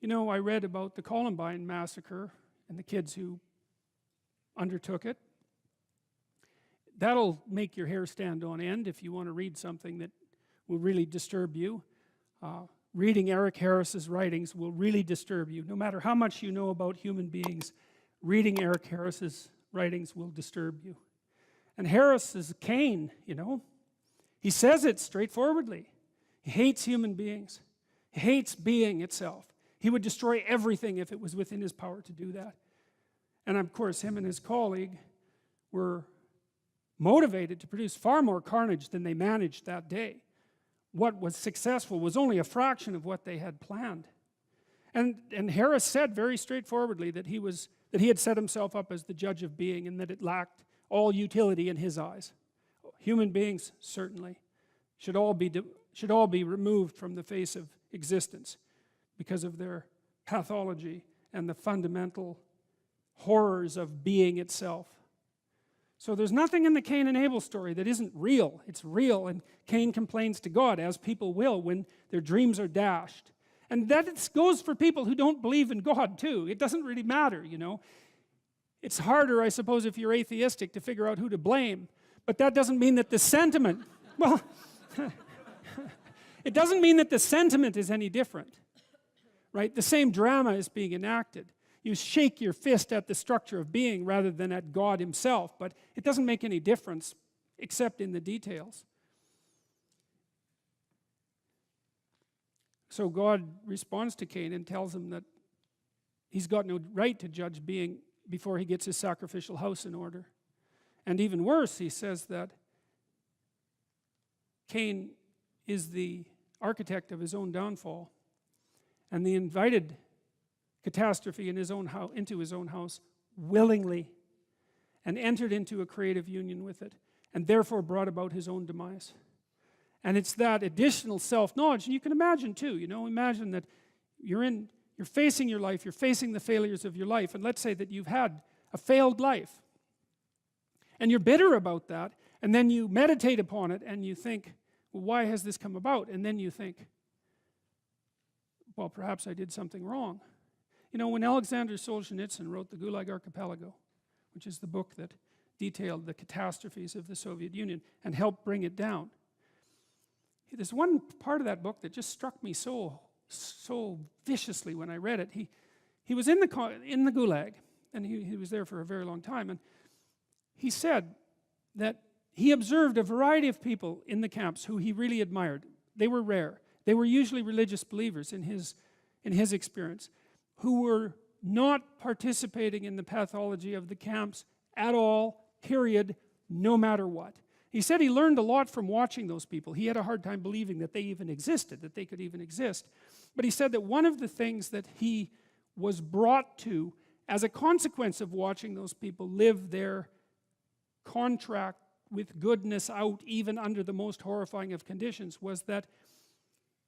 You know, I read about the Columbine massacre and the kids who undertook it. That'll make your hair stand on end if you want to read something that will really disturb you. Reading Eric Harris's writings will really disturb you. No matter how much you know about human beings, reading Eric Harris's writings will disturb you. And Harris is Cain, you know. He says it straightforwardly. He hates human beings. He hates being itself. He would destroy everything if it was within his power to do that. And of course, him and his colleague were motivated to produce far more carnage than they managed that day. What was successful was only a fraction of what they had planned. And Harris said very straightforwardly that he had set himself up as the judge of being, and that it lacked all utility in his eyes. Human beings, certainly, should all be removed from the face of existence because of their pathology and the fundamental horrors of being itself. So there's nothing in the Cain and Abel story that isn't real. It's real, and Cain complains to God, as people will when their dreams are dashed. And that goes for people who don't believe in God too. It doesn't really matter, you know. It's harder, I suppose, if you're atheistic to figure out who to blame. But that doesn't mean that the sentiment, well, it doesn't mean that the sentiment is any different, right? The same drama is being enacted. You shake your fist at the structure of being rather than at God himself, but it doesn't make any difference except in the details. So God responds to Cain and tells him that he's got no right to judge being before he gets his sacrificial house in order. And even worse, he says that Cain is the architect of his own downfall, and the invited catastrophe in into his own house willingly, and entered into a creative union with it, and therefore brought about his own demise. And it's that additional self-knowledge, and you can imagine too, you know, imagine that you're facing your life, you're facing the failures of your life, and let's say that you've had a failed life, and you're bitter about that, and then you meditate upon it, and you think, well, why has this come about? And then you think, well, perhaps I did something wrong. You know, when Alexander Solzhenitsyn wrote the Gulag Archipelago, which is the book that detailed the catastrophes of the Soviet Union and helped bring it down, there's one part of that book that just struck me so viciously when I read it. He was in the Gulag, and he was there for a very long time, and he said that he observed a variety of people in the camps who he really admired. They were rare. They were usually religious believers in his experience, who were not participating in the pathology of the camps at all, period, no matter what. He said he learned a lot from watching those people. He had a hard time believing that they even existed, that they could even exist. But he said that one of the things that he was brought to as a consequence of watching those people live their contract with goodness out even under the most horrifying of conditions was that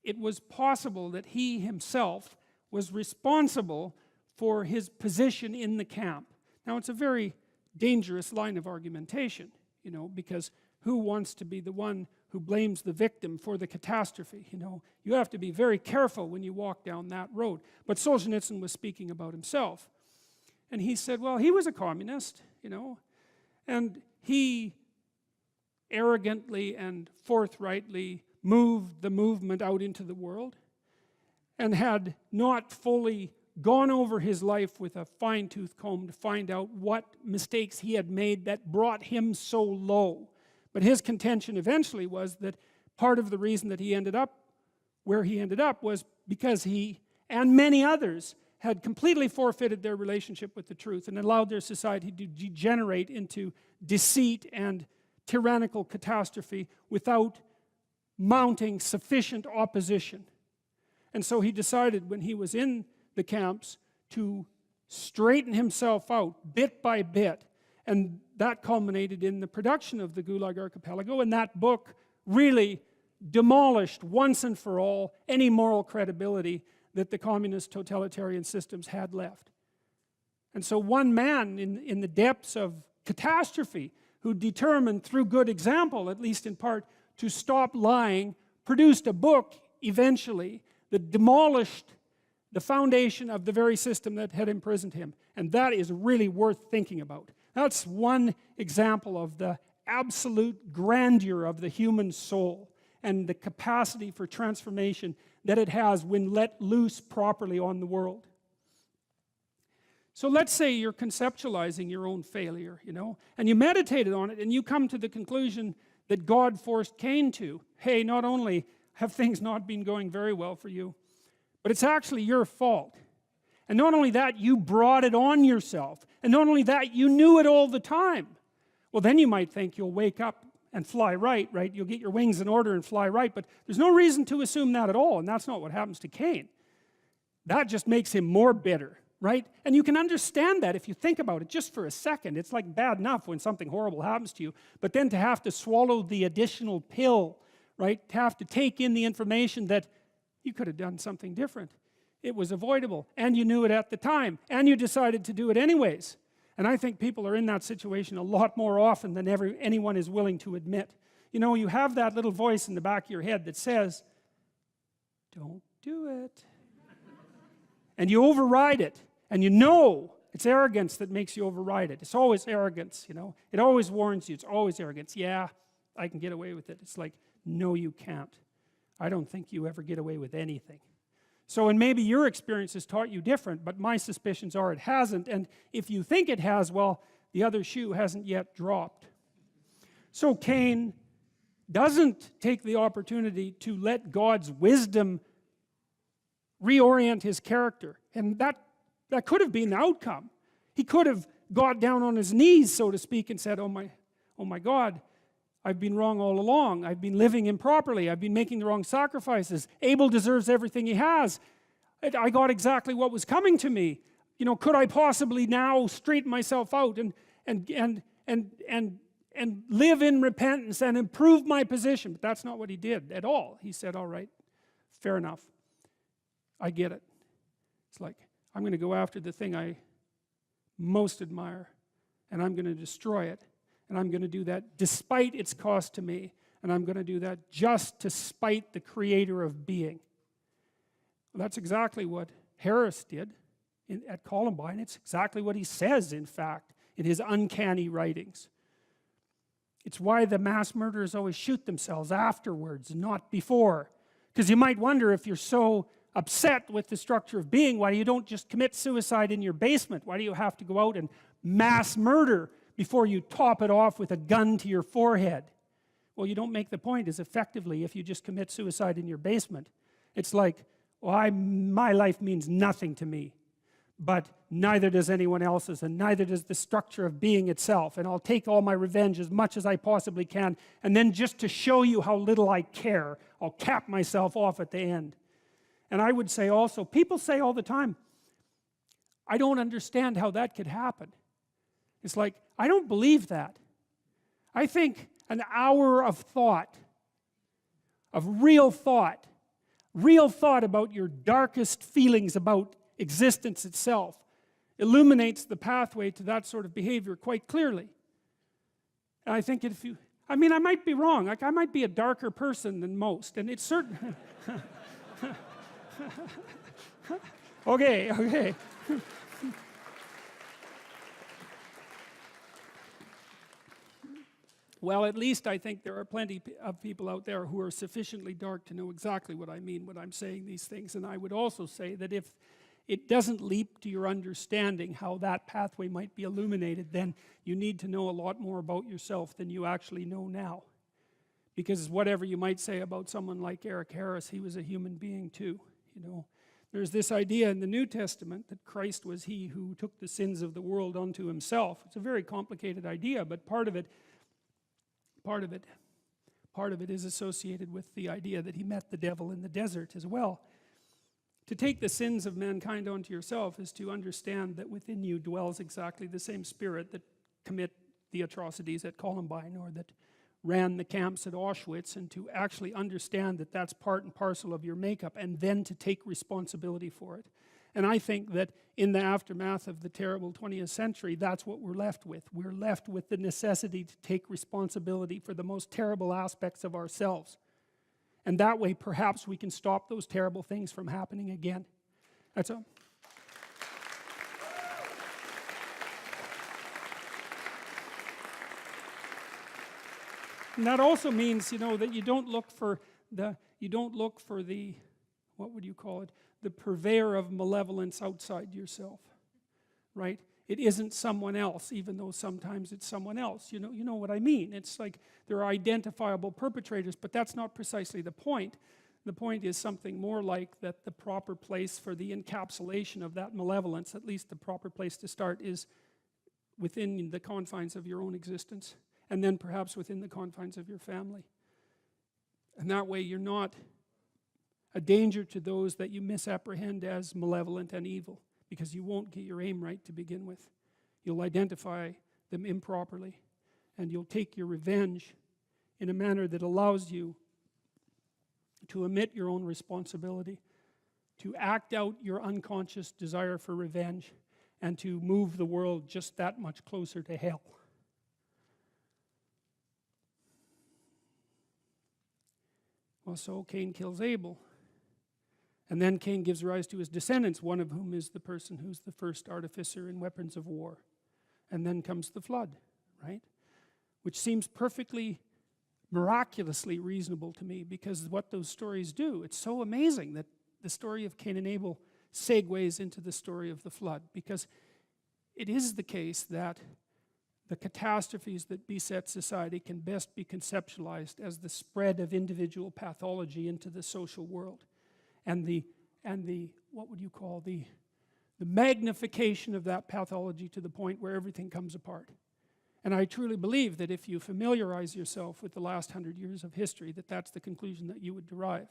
it was possible that he himself was responsible for his position in the camp. Now, it's a very dangerous line of argumentation, you know, because who wants to be the one who blames the victim for the catastrophe? You know, you have to be very careful when you walk down that road. But Solzhenitsyn was speaking about himself. And he said, well, he was a communist, you know, and he arrogantly and forthrightly moved the movement out into the world and had not fully gone over his life with a fine-tooth comb to find out what mistakes he had made that brought him so low. But his contention eventually was that part of the reason that he ended up where he ended up was because he and many others had completely forfeited their relationship with the truth and allowed their society to degenerate into deceit and tyrannical catastrophe without mounting sufficient opposition. And so he decided when he was in the camps to straighten himself out bit by bit, and that culminated in the production of the Gulag Archipelago, and that book really demolished once and for all any moral credibility that the communist totalitarian systems had left. And so one man in the depths of catastrophe who determined through good example, at least in part, to stop lying, produced a book eventually that demolished the foundation of the very system that had imprisoned him. And that is really worth thinking about. That's one example of the absolute grandeur of the human soul and the capacity for transformation that it has when let loose properly on the world. So let's say you're conceptualizing your own failure, and you meditated on it, and you come to the conclusion that God forced Cain to. Hey, not only have things not been going very well for you, but it's actually your fault. And not only that, you brought it on yourself. And not only that, you knew it all the time. Well, then you might think you'll wake up and fly right? You'll get your wings in order and fly right. But there's no reason to assume that at all. And that's not what happens to Cain. That just makes him more bitter, right? And you can understand that if you think about it just for a second. It's like bad enough when something horrible happens to you. But then to have to swallow the additional pill, right? To have to take in the information that you could have done something different. It was avoidable, and you knew it at the time, and you decided to do it anyways. And I think people are in that situation a lot more often than anyone is willing to admit. You have that little voice in the back of your head that says, don't do it. And you override it, and it's arrogance that makes you override it. It's always arrogance, It always warns you, it's always arrogance. Yeah, I can get away with it. It's like, no, you can't. I don't think you ever get away with anything. So, and maybe your experience has taught you different, but my suspicions are it hasn't. And if you think it has, well, the other shoe hasn't yet dropped. So Cain doesn't take the opportunity to let God's wisdom reorient his character. And that could have been the outcome. He could have got down on his knees, so to speak, and said, oh my God, I've been wrong all along. I've been living improperly. I've been making the wrong sacrifices. Abel deserves everything he has. I got exactly what was coming to me. Could I possibly now straighten myself out and live in repentance and improve my position? But that's not what he did at all. He said, all right, fair enough. I get it. It's like, I'm going to go after the thing I most admire, and I'm going to destroy it. And I'm going to do that despite its cost to me. And I'm going to do that just to spite the creator of being. Well, that's exactly what Harris did at Columbine. It's exactly what he says, in fact, in his uncanny writings. It's why the mass murderers always shoot themselves afterwards, not before. Because you might wonder, if you're so upset with the structure of being, why you don't just commit suicide in your basement? Why do you have to go out and mass murder before you top it off with a gun to your forehead? Well, you don't make the point as effectively if you just commit suicide in your basement. It's like, well, my life means nothing to me, but neither does anyone else's, and neither does the structure of being itself, and I'll take all my revenge as much as I possibly can, and then just to show you how little I care, I'll cap myself off at the end. And I would say also, people say all the time, I don't understand how that could happen. It's like, I don't believe that. I think an hour of thought, of real thought about your darkest feelings about existence itself, illuminates the pathway to that sort of behavior quite clearly. And I think if you, I might be wrong. Like, I might be a darker person than most, and it's certain. Okay. Well, at least I think there are plenty of people out there who are sufficiently dark to know exactly what I mean when I'm saying these things. And I would also say that if it doesn't leap to your understanding how that pathway might be illuminated, then you need to know a lot more about yourself than you actually know now. Because whatever you might say about someone like Eric Harris, he was a human being too. There's this idea in the New Testament that Christ was he who took the sins of the world unto himself. It's a very complicated idea, but part of it is associated with the idea that he met the devil in the desert as well. To take the sins of mankind onto yourself is to understand that within you dwells exactly the same spirit that commit the atrocities at Columbine or that ran the camps at Auschwitz, and to actually understand that that's part and parcel of your makeup, and then to take responsibility for it. And I think that in the aftermath of the terrible 20th century, that's what we're left with. We're left with the necessity to take responsibility for the most terrible aspects of ourselves. And that way, perhaps we can stop those terrible things from happening again. That's all. And that also means, that you don't look for the, what would you call it, the purveyor of malevolence outside yourself, right? It isn't someone else, even though sometimes it's someone else. You know what I mean? It's like there are identifiable perpetrators, but that's not precisely the point. The point is something more like that the proper place for the encapsulation of that malevolence, at least the proper place to start, is within the confines of your own existence, and then perhaps within the confines of your family. And that way you're not a danger to those that you misapprehend as malevolent and evil, because you won't get your aim right to begin with. You'll identify them improperly, and you'll take your revenge in a manner that allows you to omit your own responsibility, to act out your unconscious desire for revenge, and to move the world just that much closer to hell. Well, so Cain kills Abel. And then Cain gives rise to his descendants, one of whom is the person who's the first artificer in weapons of war. And then comes the flood, right? Which seems perfectly, miraculously reasonable to me, because what those stories do, it's so amazing that the story of Cain and Abel segues into the story of the flood, because it is the case that the catastrophes that beset society can best be conceptualized as the spread of individual pathology into the social world, and the what would you call the magnification of that pathology to the point where everything comes apart. And I truly believe that if you familiarize yourself with the last 100 years of history, that that's the conclusion that you would derive.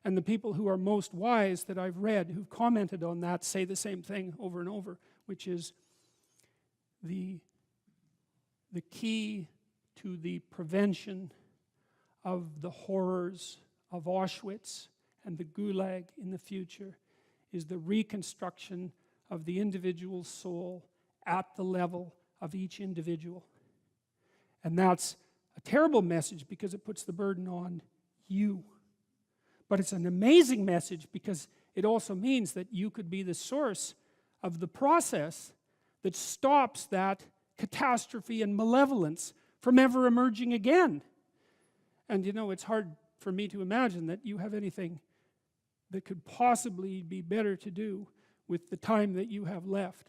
And the people who are most wise that I've read, who've commented on that, say the same thing over and over, which is the key to the prevention of the horrors of Auschwitz and the Gulag in the future is the reconstruction of the individual soul at the level of each individual. And that's a terrible message because it puts the burden on you. But it's an amazing message because it also means that you could be the source of the process that stops that catastrophe and malevolence from ever emerging again. And it's hard for me to imagine that you have anything that could possibly be better to do with the time that you have left.